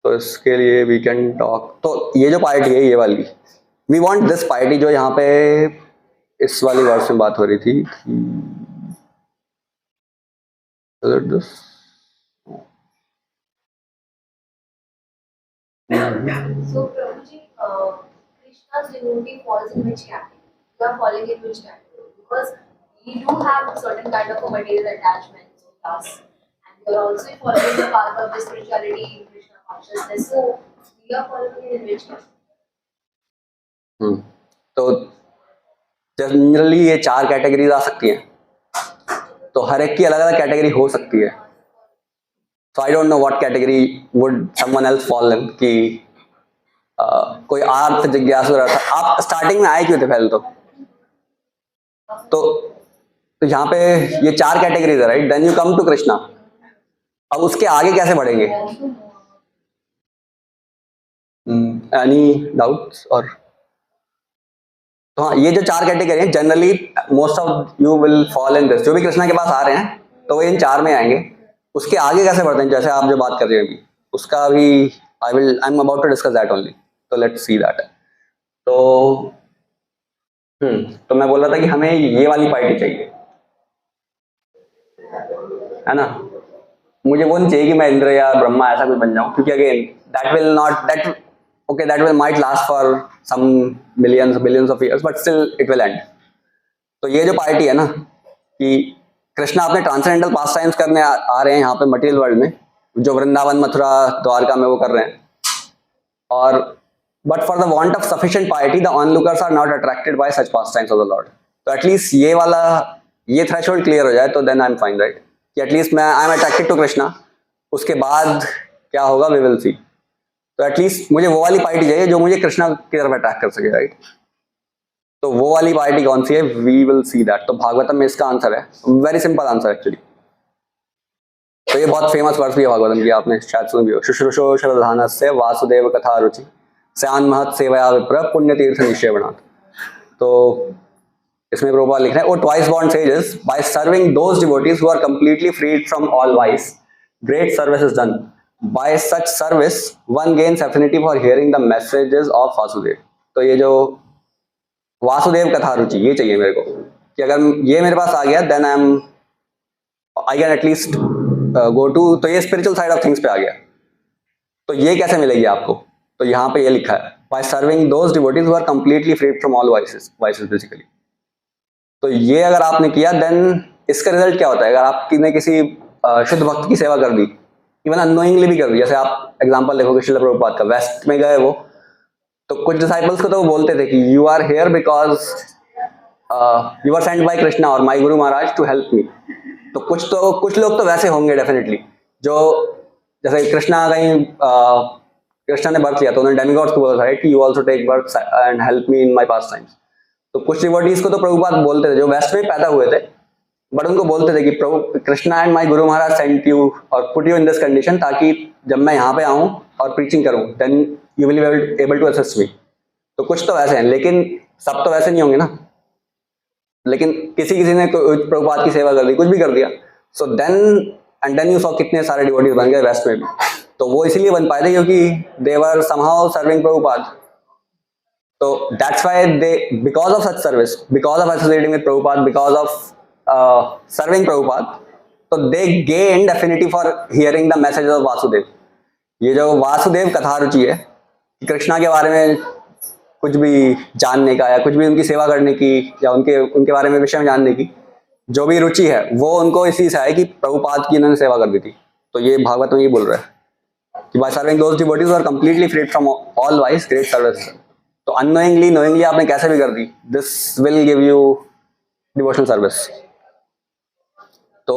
तो इसके लिए we can talk. तो ये जो piety है, ये वाली, we want this piety जो यहाँ पे इस वाली वर्स में बात हो रही थी. Is it this? So Prabhuji, Krishna's devotee falls in which category? You are falling in which category? Because we do have certain kind of a material attachments with us. You are also following the path of the spirituality in Krishna consciousness. So, we are following in which category? तो generally ये 4 categories आ सकती हैं. तो हर एक की अलग अलग category हो सकती है. So I don't know what category would someone else fall in. कि कोई आर्थ जिज्ञासु रहा था. आप स्टार्टिंग में आए क्यों थे पहले? तो यहाँ पे ये 4 कैटेगरीज है, right? Then you come to Krishna. अब उसके आगे कैसे बढ़ेंगे? Any doubts? और तो हाँ, ये जो 4 कैटेगरी हैं generally most of you will fall in this. जो भी कृष्णा के पास आ रहे हैं तो वो इन 4 में आएंगे. उसके आगे कैसे बढ़ते हैं, जैसे आप जो बात कर रहे हैं अभी, उसका भी I am about to discuss that only. तो लेट्स सी दैट. तो मैं बोल रहा था कि हमें ये वाली पार्टी चाहिए, है ना? मुझे वो नहीं चाहिए कि मैं इंद्र या ब्रह्मा ऐसा कुछ बन जाऊं, क्योंकि again that will might last for some billions of years, but still it will end. तो ये जो पार्टी है ना, कि कृष्णा अपने ट्रांसेंडेंटल पास टाइम्स करने आ रहे हैं यहाँ पे मटेरियल वर्ल्ड में, जो वृंदावन, मथुरा, द्वारका में वो कर रहे हैं. और but for the want of sufficient party the onlookers are not attracted by such pastimes of the lord. तो एटलीस्ट ये थ्रेशोल्ड क्लियर हो जाए तो then I am fine, right? कि at least I am attracted to Krishna. उसके बाद क्या होगा वी विल सी. तो एटलीस्ट मुझे वो वाली पार्टी चाहिए जो मुझे कृष्णा की तरफ अट्रैक्ट कर सके, राइट? तो वो वाली पार्टी कौन सी है? We will see that. तो भागवतम में इसका आंसर है, वेरी सिंपल आंसर एक्चुअली. तो ये बहुत फेमस वर्स भी है भागवतम की, आपने शायद सुनी भी हो. शुश्रूषो शरधानस्य वासुदेव कथा रुचि स्यान महत सेवया विप्र पुण्य तीर्थ निश्चयवनाथ. तो इसमें प्रभुपाद लिख रहे हैं, O twice born sages by serving those devotees who are completely freed from all vice great service is done. By such service one gains affinity for hearing the messages of Vasudeva. तो ये जो वासुदेव कथा रुचि, ये चाहिए मेरे को, कि अगर ये मेरे पास आ गया then I can at least go to. तो ये स्पिरिचुअल साइड ऑफ थिंग्स पे आ गया. तो ये कैसे मिलेगी आपको? तो यहाँ पे ये लिखा है, by serving those devotees who are completely freed from all vices basically. तो ये अगर आपने किया देन इसका रिजल्ट क्या होता है? अगर आपने किसी शुद्ध भक्त की सेवा कर दी, इवन अननोइंगली भी कर दी, जैसे आप एग्जांपल देखोगे श्रील प्रभुपाद का, वेस्ट में गए वो, तो कुछ डिसाइपल्स को तो वो बोलते थे कि you are here because you are sent by Krishna और my guru Maharaj to help me. तो कुछ लोग तो वैसे होंगे डेफिनेटली, जो जैसे कृष्णा ने बर्थ लिया तो उन्होंने डेमिगॉड्स को बोला था कि you also take birth and help me in my pastimes. तो कुछ डिवोटीज को तो प्रभुपाद बोलते थे जो वेस्ट में पैदा हुए थे, बट उनको बोलते थे कि प्रभु Krishna and my guru Maharaj sent you और put you in this condition, ताकि जब मैं यहाँ पे आऊँ और प्रीचिंग करूँ then you will be able to assist me. तो कुछ तो वैसे हैं, लेकिन सब तो वैसे नहीं होंगे ना. लेकिन किसी ने प्रभुपाद की सेवा कर दी, कुछ भी कर दिया, सो देन यू सॉ कितने सारे डिवोटीज बन गए वेस्ट में भी. तो वो इसीलिए बन पाए थे क्योंकि they were somehow serving Prabhupada. तो that's why they, because of such service, because of associating with Prabhupada, because of serving Prabhupada, तो they gained affinity for hearing the message of Vasudeva. ये जो वासुदेव कथा रुचि है, कृष्णा के बारे में कुछ भी जानने का या कुछ भी उनकी सेवा करने की या उनके उनके बारे में विषय में जानने की जो भी रुचि है वो उनको इसी से है कि प्रभुपाद की इन्होंने सेवा कर दी थी। तो ये भागवत में ये बोल रहा है कि by serving those devotees are completely freed from all vice great service. तो अननोइंगली नोइंगली आपने कैसे भी कर दी, this will give you devotional service. तो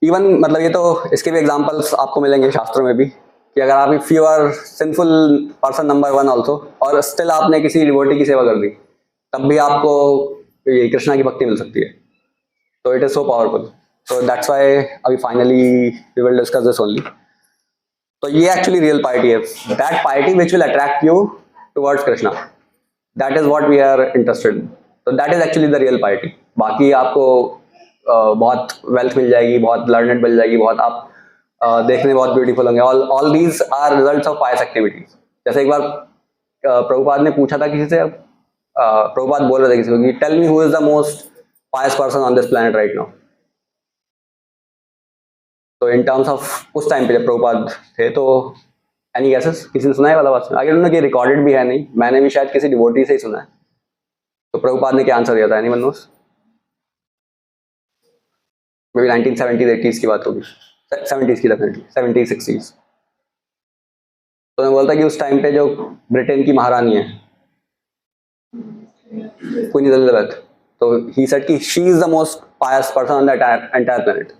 इवन मतलब ये तो इसके भी एग्जांपल्स आपको मिलेंगे शास्त्रों में भी कि अगर आप if you are sinful person number 1 also और स्टिल आपने किसी डिवोटी की सेवा कर दी तब भी आपको ये कृष्णा की भक्ति मिल सकती है। तो इट इज सो पावरफुल। तो दैट्स व्हाई अभी finally we will discuss this only. तो ये एक्चुअली रियल पार्टी है, that party which will attract you towards Krishna, that is what we are interested in. तो that is actually the real party. बाकी आपको बहुत wealth मिल जाएगी, बहुत लर्नेड मिल जाएगी, बहुत आप देखने में बहुत ब्यूटीफुल होंगे, all these are results of pious activities. जैसे एक बार प्रभुपाद ने पूछा था किसी से, प्रभुपाद बोल रहे थे किसी को कि tell me who is the most pious person on this planet right now. तो इन टर्म्स ऑफ उस टाइम पे जब प्रभुपाद थे तो एनी गेसेस, किसी ने सुना है वाला बात? आगे उन्होंने कि रिकॉर्डेड भी है नहीं, मैंने भी शायद किसी डिवोटी से ही सुना है। तो प्रभुपाद ने क्या आंसर दिया था? Anyone nose? May be 1970s 80s की बात होगी, 70s की, डेफिनेटली 70s 60s। तो मैं बोलता कि उस टाइम पे जो ब्रिटेन की महारानी है क्वीन एलिजाबेथ, तो ही सेड कि she is the most pious person on the entire planet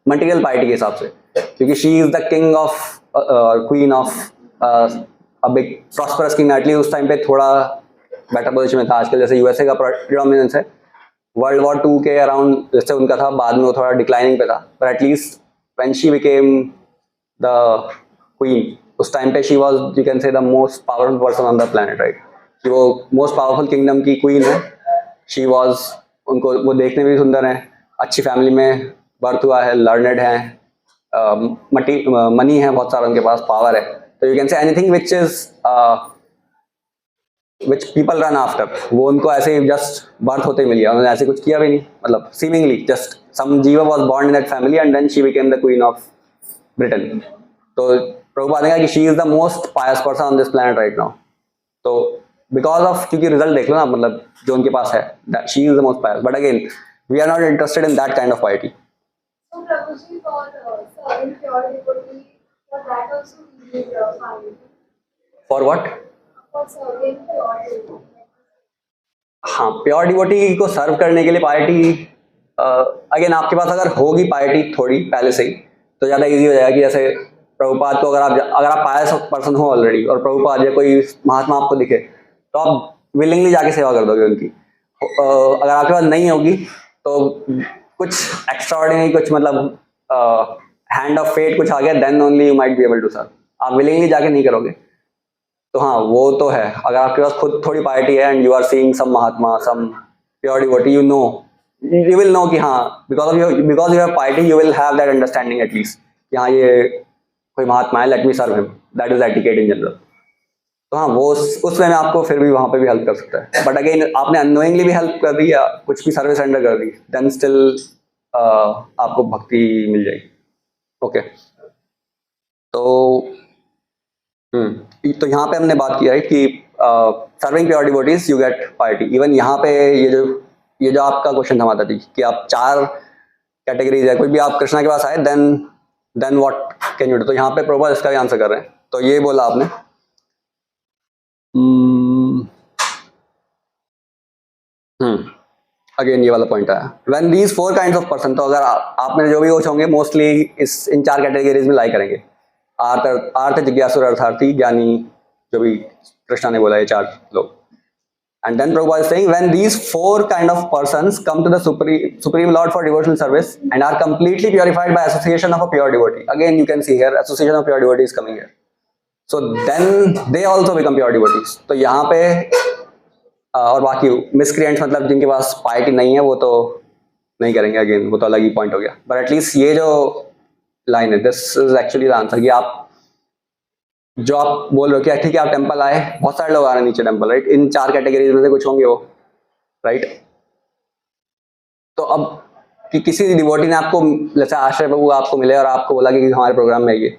material party के हिसाब से, क्योंकि she is the king of queen of a big prosperous king. At least उस टाइम पे थोड़ा बेटर पोजिशन में था। आजकल जैसे यूएसए का प्रीडोमिनेंस है, वर्ल्ड वॉर 2 के अराउंड जैसे उनका था, बाद में वो थोड़ा डिक्लाइनिंग पे था, पर at least when she became the queen उस टाइम पे शी वाज, यू कैन से, the most powerful person on the planet, right? कि वो मोस्ट पावरफुल किंगडम की क्वीन है। शी वाज, उनको वो देखने में भी सुंदर है, अच्छी फैमिली में बर्थ हुआ है, लर्नेड है, मनी है बहुत सारा उनके पास, पावर है। तो you can say anything which is which people run after. वो उनको ऐसे जस्ट बर्थ होते ही मिल गया, उन्होंने ऐसे कुछ किया भी नहीं, मतलब seemingly just some jiva was born in that family and then she became the queen of Britain. तो प्रभुपाद ने कहा कि she is the most pious person on this planet right now. तो बिकॉज ऑफ, क्योंकि रिजल्ट देख लो ना, मतलब जो उनके पास है, that she is the most pious. But again we are not interested in that kind of party. So Prabhuji, for serving pure devotee, for that also we need piety. For what? For serving pure devotee. हाँ, pure devotee को सर्व करने के लिए party, again आपके पास अगर होगी party थोड़ी पहले से ही तो ज़्यादा इजी हो जाएगा। कि जैसे प्रभुपाद को अगर आप पायस पर्सन हो ऑलरेडी और प्रभुपाद या कोई महात्मा आपको दिखे तो आप विलिंगली जाके सेवा कर दोगे उनकी। अगर आपके पास नहीं होगी तो कुछ एक्स्ट्राऑर्डिनरी, कुछ मतलब हैंड ऑफ फेट कुछ आ गया, then only you might be able to serve. आप विलिंगली जाके नहीं करोगे। तो हाँ, वो तो है। अगर आपके पास खुद थोड़ी पार्टी है and you are seeing some mahatma, some pure devotee, you will know कि हाँ, because you have party, you will have that understanding at least कि हाँ ये कोई महात्मा है, let me serve him, that is etiquette in general. तो हाँ, वो उस वे में आपको फिर भी वहाँ पे भी हेल्प कर सकता है। बट अगेन आपने अननोइंगली भी हेल्प कर दी या कुछ भी सर्विस रेंडर कर दी, देन स्टिल आपको भक्ति मिल जाएगी। ओके, तो यहाँ पे हमने बात किया है कि serving pure devotees you get party. Even यहाँ पे ये जो आपका क्वेश्चन था माता जी कि आप 4 कैटेगरीज है, कोई भी आप कृष्णा के पास आए then what can you do. तो यहाँ पे प्रभुपाद इसका भी आंसर कर रहे हैं। तो ये बोला आपने, अगेन ये वाला पॉइंट आया, when these 4 kinds of person. तो अगर आपने जो भी वो होंगे मोस्टली इन 4 कैटेगरीज में लाई करेंगे, आर्थ, जिज्ञासु, अर्थार्थी, ज्ञानी, जो भी कृष्णा ने बोला ये 4 लोग। And then Prabhupada is saying, when these 4 kind of persons come to the Supreme Lord for devotional service and are completely purified by association of a pure devotee. Again, you can see here, association of pure devotee is coming here. So then they also become pure devotees. तो यहाँ पे और बाकी miscreants, मतलब जिनके पास piety नहीं है वो तो नहीं करेंगे। अगेन वो तो अलग ही पॉइंट हो गया। But at least ये जो लाइन है, this is actually the answer कि आप जो आप बोल रहे हो कि ठीक है आप टेंपल आए, बहुत सारे लोग आ रहे हैं नीचे टेंपल, राइट? इन 4 कैटेगरीज में से कुछ होंगे वो, राइट? तो अब कि किसी डिवोटी ने आपको, जैसे आश्रय प्रभु आपको मिले और आपको बोला कि हमारे प्रोग्राम में आइए,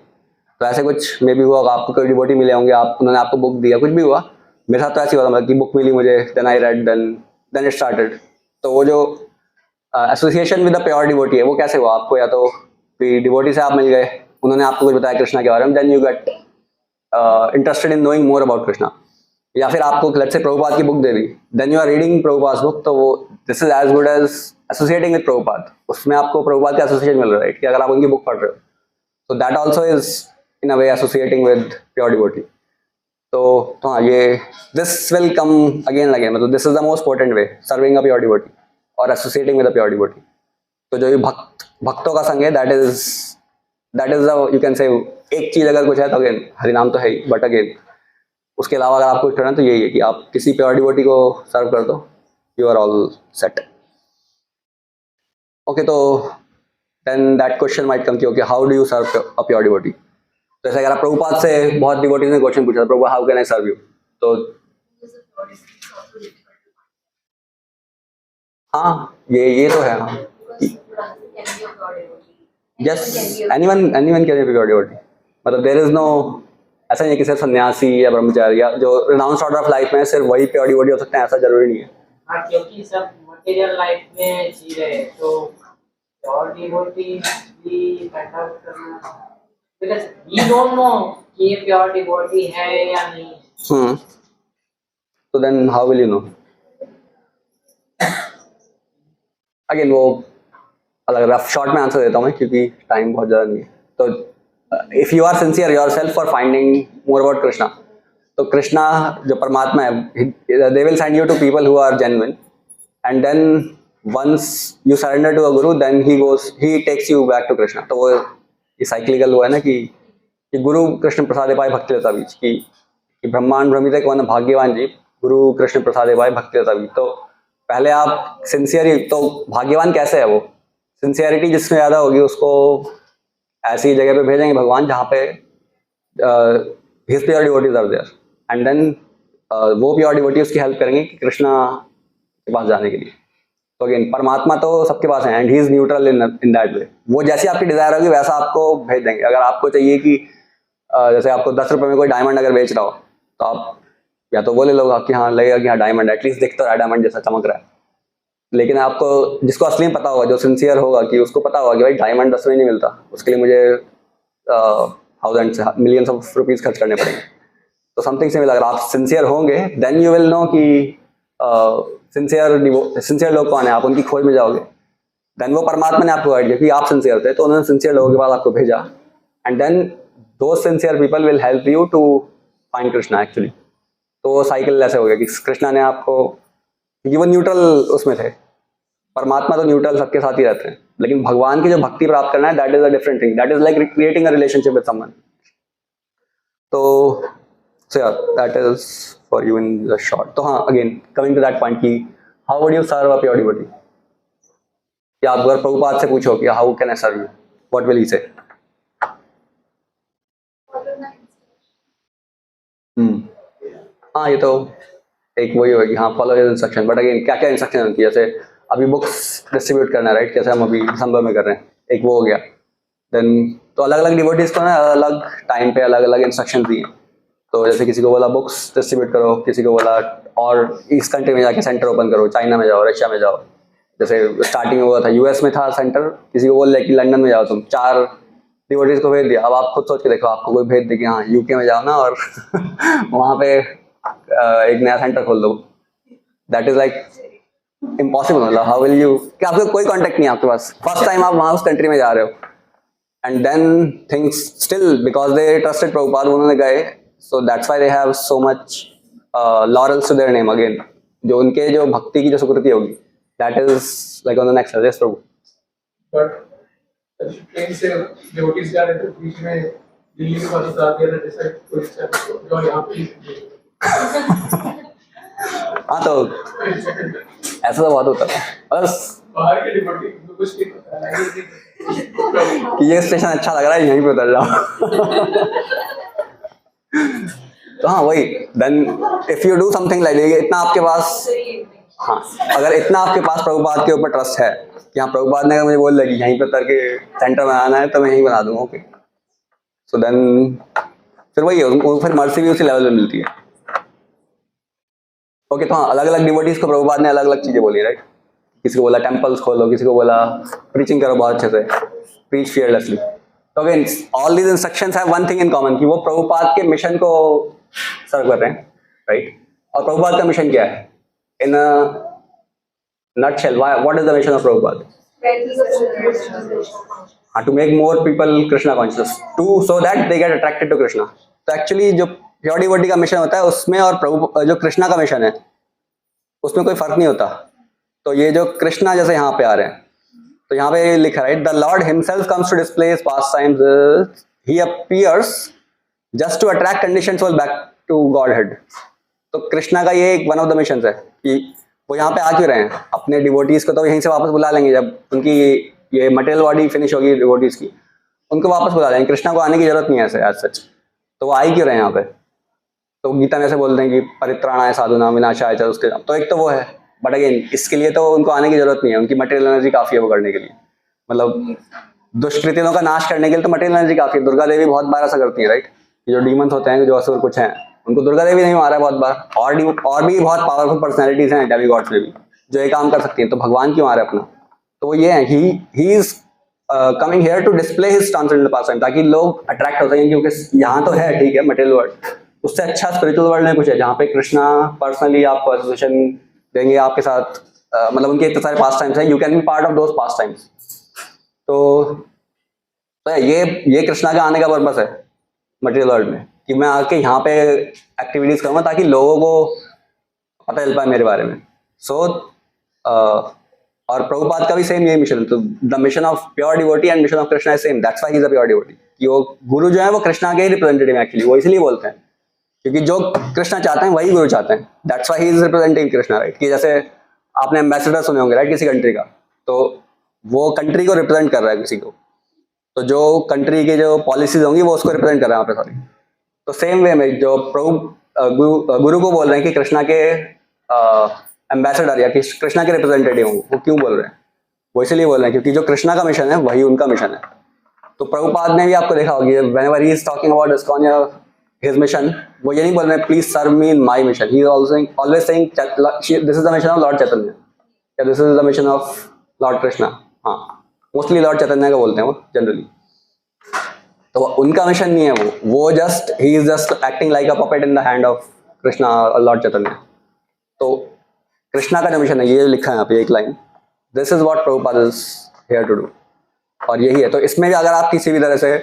तो ऐसे कुछ मे भी हुआ होगा, आपको कोई डिवोटी मिले होंगे, आप उन्होंने आपको बुक दिया, कुछ भी हुआ। मेरे साथ तो ऐसे हुआ था, मतलब कि बुक मिली मुझे, then I read, then it started. तो वो जो association with the pure devotee है वो कैसे हुआ? आपको या तो डिवोटी से आप मिल गए, उन्होंने आपको कुछ बताया कृष्णा के बारे में, then you get interested in knowing more about Krishna. या फिर आपको लेट्स से प्रभुपाद की बुक दे दी, then you are reading Prabhupada book, तो वो this is as good as associating with Prabhupada. उसमें आपको प्रभुपाद का एसोसिएशन मिल रहा है कि अगर आप उनकी बुक पढ़ रहे हो, तो that also is in a way associating with pure devotee. तो हाँ, ये this will come again again, मतलब this is the most important way, serving a pure devotee और associating with a pure devotee. तो जो ये भक्तों का संग है, दैट इज यू कैन से, एक चीज अगर कुछ है तो अगेन हरिनाम तो है ही, बट अगेन उसके अलावा अगर आपको कुछ करना है तो यही है कि आप किसी प्योर डिवोटी को सर्व कर दो, you are all set. Okay, तो then that question might come कि okay, how do you serve a pure devotee? तो जैसे अगर आप प्रभुपाद से बहुत डिवोटीज ने क्वेश्चन पूछा, Prabhupada how can I serve you, तो हाँ, ये तो है। हाँ, yes, anyone can be pure devotee, मतलब देयर इज नो, ऐसा नहीं है कि सिर्फ सन्यासी या ब्रह्मचारी या जो रिनाउंस्ड ऑर्डर ऑफ लाइफ में सिर्फ वही प्योर डिवोटी हो सकते हैं, ऐसा जरूरी नहीं है। हाँ, क्योंकि सब मटेरियल लाइफ में जी रहे हैं, तो प्योर डिवोटी भी फाइंड आउट करना, बिकॉज़ वी डोंट नो कि ये प्योर डिवोटी है या नहीं। तो then how will you know? Again वो अलग रफ शॉर्ट में आंसर देता हूँ मैं, क्योंकि टाइम बहुत ज़्यादा नहीं है। तो if you are sincere yourself for finding more about Krishna, तो कृष्णा जो परमात्मा है, they will send you to people who are genuine, and then once you surrender to a guru, then he takes you back to Krishna. तो वो ये cyclical हुआ है ना कि गुरु कृष्ण प्रसादे पाए भक्ति लता बीज, कि ब्रह्मांड भ्रमित कौन भाग्यवान जीव, गुरु कृष्ण प्रसादे पाए भक्ति लता बीज। तो पहले आप सिंसियर, तो भाग्यवान कैसे है वो? सिंसियरिटी जिसमें ज़्यादा होगी उसको ऐसी जगह पे भेजेंगे भगवान जहाँ पे his pure devotees are there, and then वो प्योर डिवोटी उसकी हेल्प करेंगे कि कृष्णा के पास जाने के लिए। तो अगेन परमात्मा तो सबके पास है, and he is neutral in that way. वो जैसी आपकी डिजायर होगी वैसा आपको भेज देंगे। अगर आपको चाहिए कि जैसे आपको 10 रुपये में कोई डायमंड अगर बेच रहा हो, तो आप या तो वो ले लोगे कि हाँ लगेगा कि हाँ डायमंड, एटलीस्ट दिख तो रहा है डायमंड जैसा चमक रहा है। लेकिन आपको जिसको असली में पता होगा, जो सिंसियर होगा, कि उसको पता होगा कि भाई डायमंड 10 में नहीं मिलता, उसके लिए मुझे थाउजेंड से मिलियंस ऑफ रुपीज खर्च करने पड़ेंगे। तो समथिंग सिमिलर, अगर आप सिंसियर होंगे देन यू विल नो कि सिंसियर लोग कौन है, आप उनकी खोज में जाओगे। देन वो परमात्मा ने आपको गाइड किया कि आप सिंसियर थे, तो उन्होंने सिंसियर लोगों के पास आपको भेजा, एंड देन दो sincere people will help you to find Krishna actually. तो वो साइकिल ऐसे हो गया कि कृष्णा ने आपको, क्योंकि वो न्यूट्रल उसमें थे, परमात्मा तो न्यूट्रल सबके साथ ही रहते हैं, लेकिन भगवान की जो भक्ति प्राप्त करना है that is a different thing, that is like creating a relationship with someone. तो सो या that is for you in the short. तो हाँ, again coming to that point कि how would you serve a pure devotee, या आप अगर प्रभुपाद से पूछो कि how can I serve you, what will he say? हाँ, ये तो एक वही होगी, हाँ follow his instruction. But again क्या क्या इंस्ट्रक्शन होती है, जैसे अभी बुक्स डिस्ट्रीब्यूट करना है राइट, जैसे हम अभी दिसंबर में कर रहे हैं, एक वो हो गया। देन तो अलग अलग डिवोटीज को ना अलग टाइम पे अलग अलग इंस्ट्रक्शन दिए। तो जैसे किसी को बोला बुक्स डिस्ट्रीब्यूट करो, किसी को बोला और इस कंट्री में जाके सेंटर ओपन करो, चाइना में जाओ, रशिया में जाओ। जैसे स्टार्टिंग में हुआ था यूएस में था सेंटर, किसी को बोल दिया कि लंदन में जाओ तुम, 4 डिवोटीज को भेज दिया। अब आप खुद सोच के देखो, आपको कोई भेज दे कि हाँ यूके में जाओ ना और वहाँ पे एक नया सेंटर खोल दो, दैट इज लाइक इम्पॉसिबल। मतलब हाउ विल यू, कि आपको कोई कॉन्टेक्ट नहीं है आपके पास, फर्स्ट टाइम आप वहाँ उस कंट्री में जा रहे हो, and then things still because they trusted Prabhupada, उन्होंने गए, so that's why they have so much laurels to their name. अगेन जो उनके जो भक्ति की जो सुकृति होगी, that is like on the next level. Yes Prabhu. But train से डिवोटीज जा रहे थे, बीच में दिल्ली के पास उतार दिया था, जैसे कोई जो यहाँ पे हाँ, तो ऐसा तो बहुत होता है, बस बाहर के डिवोटी को कुछ नहीं पता है कि ये स्टेशन अच्छा लग रहा है यहीं पे उतर जाओ। तो हाँ वही, then if you do something like इतना आपके पास, हाँ अगर इतना आपके पास प्रभुपाद के ऊपर ट्रस्ट है कि हाँ प्रभुपाद ने अगर मुझे बोल दिया कि यहीं पे उतर के सेंटर में आना है तो मैं यहीं बना दूंगा, ओके, सो देन फिर वही है, उनको फिर मर्सी भी उसी लेवल पे मिलती है। ओके, तो हाँ, अलग अलग डिवोटीज को प्रभुपाद ने अलग अलग चीजें बोली, राइट। किसी को बोला टेम्पल्स खोलो, किसी को बोला प्रीचिंग करो बहुत अच्छे से, प्रीच फियरलेसली। तो again all these instructions have one thing in common, कि वो प्रभुपाद के मिशन को सर्व कर रहे हैं, राइट। और प्रभुपाद का मिशन क्या है? इन nutshell, what is the mission of Prabhupada? To make more people Krishna conscious, so that they get attracted to Krishna. तो एक्चुअली जो प्योर डिवोटी का मिशन होता है उसमें और प्रभु जो कृष्णा का मिशन है उसमें कोई फर्क नहीं होता। तो ये जो कृष्णा जैसे यहाँ पे आ रहे हैं, तो यहाँ पे लिखा है the Lord himself comes to display his pastimes, he appears just to attract condition soul back to Godhead. तो कृष्णा का ये एक वन ऑफ द मिशन है कि वो यहाँ पे आ क्यों रहे हैं, अपने डिवोटीज को तो यहीं से वापस बुला लेंगे जब उनकी ये मटेरियल बॉडी फिनिश होगी डिवोटीज की, उनको वापस बुला लेंगे, कृष्णा को आने की जरूरत नहीं है ऐसे एज सच। तो वो आ ही क्यों रहे हैं यहाँ पे? तो गीता में ऐसे बोलते हैं कि परित्राणाय साधुना विनाशाय च उसके, तो एक तो वो है, बट अगेन इसके लिए तो उनको आने की जरूरत नहीं है, उनकी मटेरियल एनर्जी काफी है वो करने के लिए, मतलब दुष्कृतियों का नाश करने के लिए तो मटेरियल एनर्जी काफी है। दुर्गा देवी बहुत बार ऐसा करती है, राइट। जो डीमंस होते हैं, जो असुर कुछ हैं, उनको दुर्गा देवी नहीं मारा है बहुत बार, और भी बहुत पावरफुल पर्सनैलिटीज हैं डेमिगॉड्स में भी जो ये काम कर सकती हैं, तो भगवान क्यों आ रहे हैं अपना? तो वो ये है, he is coming here to display his transcendental pastime, ताकि लोग अट्रैक्ट हो सकें, क्योंकि यहाँ तो है ठीक है मटेरियल वर्ल्ड, उससे अच्छा स्पिरिचुअल वर्ल्ड में कुछ है जहाँ पे कृष्णा पर्सनली आपको एसोसिएशन देंगे आपके साथ, मतलब उनके इतने सारे पास्ट टाइम्स हैं, you can be part of those past times. तो ये कृष्णा का आने का पर्पस है मटेरियल वर्ल्ड में, कि मैं आके यहाँ पे एक्टिविटीज करूँगा ताकि लोगों को पता चल पाए मेरे बारे में। सो और प्रभुपाद का भी सेम यही मिशन है। तो the mission of pure devotee and mission of Krishna is same, that's why he is a pure devotee. कि वो गुरु जो है वो कृष्णा के ही रिप्रेजेंटेटिव है एक्चुअली, वो इसलिए बोलते हैं क्योंकि जो कृष्णा चाहते हैं वही गुरु चाहते हैं, that's why he is representing Krishna, right. कि जैसे आपने एम्बेसडर सुने होंगे, राइट, किसी कंट्री का, तो वो कंट्री को रिप्रेजेंट कर रहा है किसी को, तो जो कंट्री की जो पॉलिसीज होंगी वो उसको रिप्रेजेंट कर रहा है वहाँ पे, सॉरी। तो सेम वे में जो प्रभु गुरु को बोल रहे हैं कि कृष्णा के एम्बेसडर या कृष्णा के रिप्रेजेंटेटिव होंगे, वो क्यों बोल रहे हैं? वो इसलिए बोल रहे हैं क्योंकि जो कृष्णा का मिशन है वही उनका मिशन है। तो प्रभुपाद ने भी आपको देखा होगी, whenever he is talking about ISKCON या हिज मिशन, वो ये नहीं बोल रहे please serve me in my mission, he is always saying this is the mission of lord Chaitanya या this is the mission of lord Krishna. हाँ, मोस्टली लॉर्ड चैतन्य का बोलते हैं वो जनरली। तो उनका मिशन नहीं है वो just he is just acting like a puppet in the hand of Krishna और लॉर्ड चैतन्य। तो कृष्णा का जो मिशन है ये लिखा है यहाँ पे एक line, this is what Prabhupada is here to do, और यही है। तो इसमें भी अगर आप किसी भी तरह से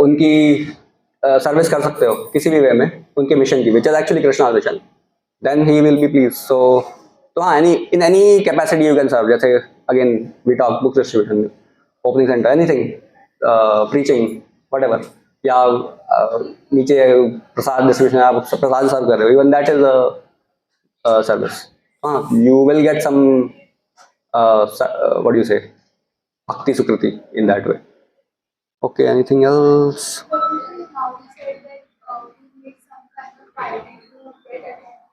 उनकी सर्विस कर सकते हो किसी भी वे में उनके मिशन की, which is actually Krishna mission, then he will be please. तो हाँ, in any capacity you can serve, जैसे अगेन we talk book distribution, opening center, anything, preaching, whatever, या नीचे प्रसाद डिस्ट्रीब्यूशन, आप प्रसाद सर्व कर रहे हो, इवन दैट इज सर्विस। हाँ, you will get some what do you say, bhakti sukriti in that way. Okay, anything else? Now you said that we need some kind of piety to get attention.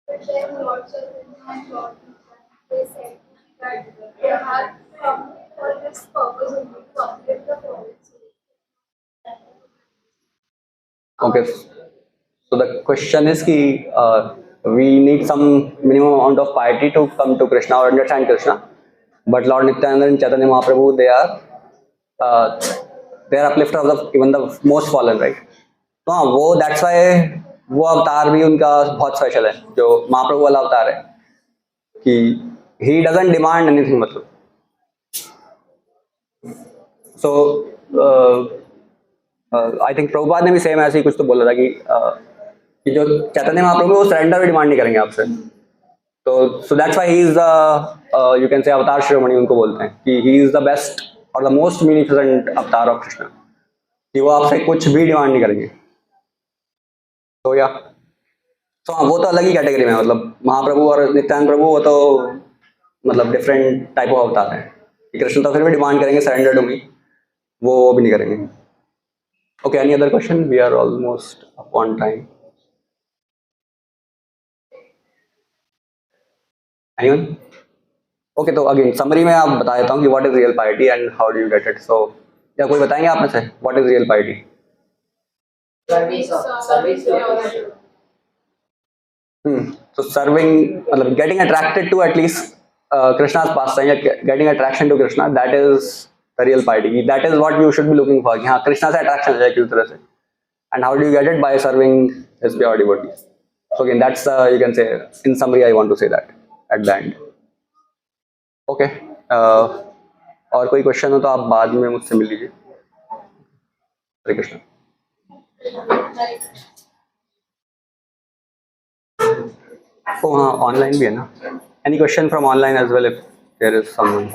But then Lord Chaitanya and Lord Nityananda, they said that they have come for this purpose only, to uplift the forest. Okay, so the question is ki we need some minimum amount of piety to come to Krishna or understand Krishna, but Lord Nityananda and Chaitanya Mahaprabhu, they are uplifter of the even the most fallen, right? तो हाँ, वो that's why वो अवतार भी उनका बहुत special है, जो महाप्रभु वाला अवतार है, कि he doesn't demand anything, मतलब so आई थिंक प्रभुपाद ने भी सेम ऐसे ही कुछ तो बोला था कि जो चैतन्य महाप्रभु वो सरेंडर भी डिमांड नहीं करेंगे आपसे। तो सो that's why he is the you can से अवतार शिरोमणि उनको बोलते हैं, कि ही इज द बेस्ट और द मोस्ट म्यूनिफिसेंट अवतार ऑफ कृष्ण, कि वो आपसे कुछ भी डिमांड नहीं करेंगे। तो या तो हाँ, वो तो अलग ही कैटेगरी में, मतलब महाप्रभु और नित्यानंद प्रभु वो तो मतलब डिफरेंट टाइप ऑफ अवतार है। कृष्ण तो फिर भी डिमांड करेंगे सरेंडर टू मी, वो भी नहीं करेंगे। Okay, any other question? We are almost up on time. Anyone? Okay, तो again summary में आप बता देता हूँ कि what is real piety and how do you get it. So या कोई बताएंगे आप में से what is real पाइटी? Service So serving, मतलब getting attracted to at least Krishna's pastime, या getting attraction to Krishna, that is the real piety. That is what you should be looking for. कि हाँ कृष्णा से attraction है किस तरह से. And how do you get it? By serving his pure devotees. So again, that's you can say in summary. I want to say that at the end. Okay. और कोई question हो तो आप बाद में मुझसे मिल लीजिए. हरे कृष्ण. Oh हाँ ऑनलाइन भी है ना. Any question from online as well if there is someone.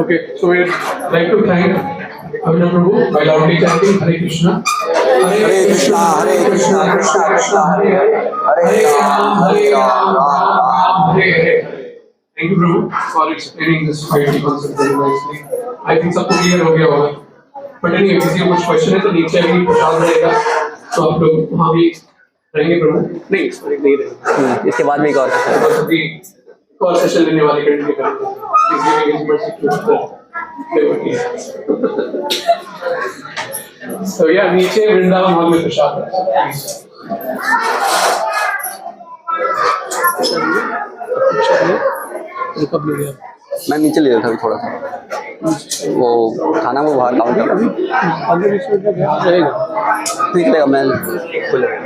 Okay, so we'd like to thank Abhinav Prabhu by loudly chanting Hare Krishna. Hare Krishna, Hare Krishna, Krishna Krishna, Hare Hare, Hare Ram, Hare Ram, Ram Ram. Hare Hare. Thank you Prabhu for explaining this piety concept very nicely. I think सबको clear हो गया होगा. But anyway, किसी को कुछ question है तो नीचे भी प्रसाद रहेगा. तो आप लोग वहाँ भी रहेंगे प्रभु? नहीं, sorry, नहीं रहेंगे. इसके बाद में एक और बस अभी कॉल सेशन लेने वाले कंटिन्यू करेंगे. Please give his mercy to the devotees. So yeah, नीचे वृंदावन हॉल में प्रसाद है. मैं नीचे ले लेता हूँ थोड़ा सा. वो खाना वो बाहर काउंटर अगले बीच में क्या रहेगा? निकलेगा मैं खुलेगा.